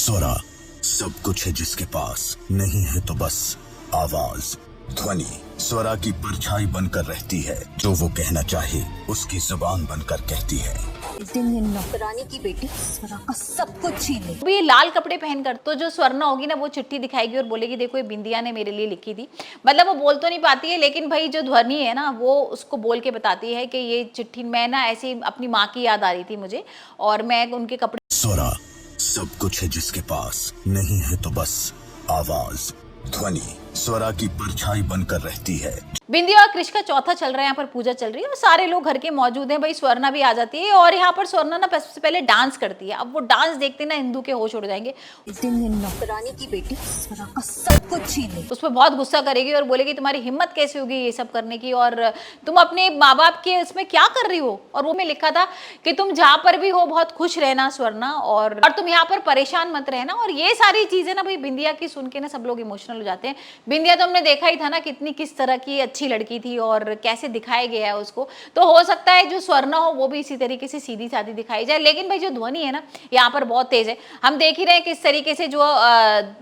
स्वरा सब कुछ है जिसके पास, नहीं है तो बस आवाज। ध्वनि स्वरा की परछाई बनकर रहती है, जो वो कहना चाहे उसकी जुबान बनकर कहती है। दिन ये नौकरानी की बेटी स्वरा का सब कुछ छीन ले। अभी ये लाल कपड़े पहनकर तो जो स्वर्णा होगी ना वो चिट्ठी दिखाएगी और बोलेगी देखो ये बिंदिया ने मेरे लिए लिखी थी। मतलब वो बोल तो नहीं पाती है, लेकिन भाई जो ध्वनि है ना वो उसको बोल के बताती है कि ये चिट्ठी मैं ना ऐसी अपनी माँ की याद आ रही थी मुझे, और मैं उनके कपड़े। स्वरा सब कुछ है जिसके पास, नहीं है तो बस आवाज। ध्वनि स्वरा की परछाई बनकर रहती है। बिंदिया और कृष का चौथा चल रहा है, यहाँ पर पूजा चल रही है और सारे लोग घर के मौजूद हैं। भाई स्वर्णा भी आ जाती है और यहाँ पर स्वर्णा ना सबसे पहले डांस करती है। अब वो डांस देखते ना इंदु के होश उड़ जाएंगे। दिन ये नौकरानी की बेटी स्वरा का सब कुछ छीन ले। उस पर बहुत गुस्सा करेगी और बोलेगी तुम्हारी हिम्मत कैसे होगी ये सब करने की, और तुम अपने माँ बाप के इसमें क्या कर रही हो। और वो में लिखा था कि तुम जहाँ पर भी हो बहुत खुश रहना स्वर्णा, और तुम यहाँ पर परेशान मत रहना। और ये सारी चीजें ना भाई बिंदिया की सुन के ना सब लोग इमोशनल हो जाते हैं। बिंदिया तो हमने देखा ही था ना कितनी किस तरह की अच्छी लड़की थी और कैसे दिखाया गया है उसको। तो हो सकता है जो स्वर्णा हो वो भी इसी तरीके से सीधी सादी दिखाई जाए। लेकिन भाई जो ध्वनि है ना यहाँ पर बहुत तेज है। हम देख ही रहे हैं किस तरीके से जो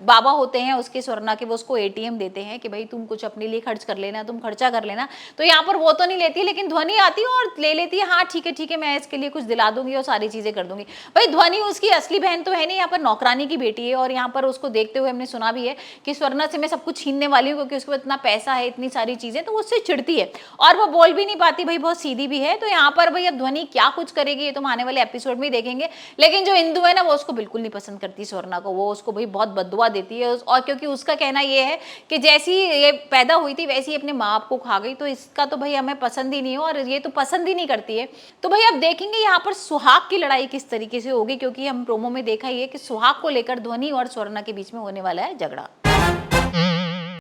बाबा होते हैं उसके स्वर्णा के वो उसको एटीएम देते हैं कि भाई तुम कुछ अपने लिए खर्च कर लेना, तुम खर्चा कर लेना। तो यहाँ पर वो तो नहीं लेती, लेकिन ध्वनि आती है और ले लेती है। हाँ ठीक है मैं इसके लिए कुछ दिला दूंगी और सारी चीजें कर दूंगी। भाई ध्वनि उसकी असली बहन तो है नहीं, यहाँ पर नौकरानी की बेटी है। और यहाँ पर उसको देखते हुए हमने सुना भी है कि स्वर्णा से मैं सब कुछ छीनने वाली हूँ क्योंकि उसके पास इतना पैसा है, इतनी सारी चीजें, तो उससे चिढ़ती है और वो बोल भी नहीं पाती। भाई बहुत सीधी भी है। तो यहाँ पर भाई अब ध्वनि क्या कुछ करेगी ये तो हम आने वाले एपिसोड में ही देखेंगे। लेकिन जो इंदु है ना वो उसको बिल्कुल नहीं पसंद करती स्वर्णा को। वो उसको भाई बहुत बददुआ देती है और क्योंकि उसका कहना ये है कि जैसी ये पैदा हुई थी वैसी अपने माँ बाप को खा गई, तो इसका तो भाई हमें पसंद ही नहीं है और ये तो पसंद ही नहीं करती है। तो भाई अब देखेंगे यहाँ पर सुहाग की लड़ाई किस तरीके से होगी, क्योंकि हम प्रोमो में देखा ही है कि सुहाग को लेकर ध्वनि और स्वर्णा के बीच में होने वाला है झगड़ा।